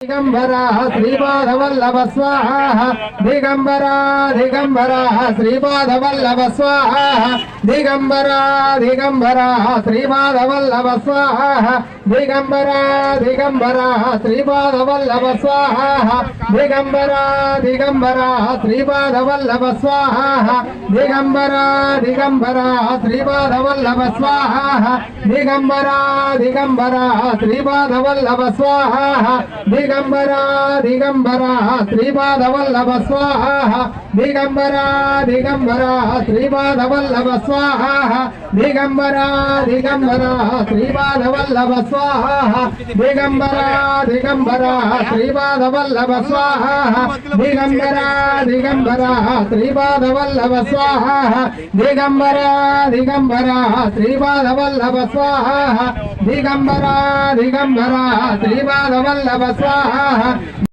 दिगंबरा श्रीपादवल्लभ स्वाहा दिगंबरा दिगंबरा श्रीपादवल्लभ स्वाहा दिगंबरा दिगंबरा श्रीपादवल्लभ स्वाहा दिगंबरा दिगंबरा श्रीपादवल्लभ स्वाहा दिगंबरा दिगंबरा श्रीपादवल्लभ स्वाहा दिगंबरा दिगंबरा श्रीपादवल्लभ स्वाहा दिगंबरा दिगंबरा श्रीपादवल्लभ स्वाहा दिगंबरा दिगंबरा श्रीपादवल्लभ स्वाहा दिगंबरा दिगंबरा श्रीपादवल्लभ स्वाहा दिगंबरा दिगंबरा श्रीपादवल्लभ स्वाहा दिगंबरा दिगंबरा श्रीपादवल्लभ स्वाहा दिगंबरा दिगंबरा श्रीपादवल्लभ स्वाहा दिगंबरा दिगंबरा श्रीपादवल्लभ स्वाहा दिगंबरा दिगंबरा श्रीपादवल्लभ स्वाहा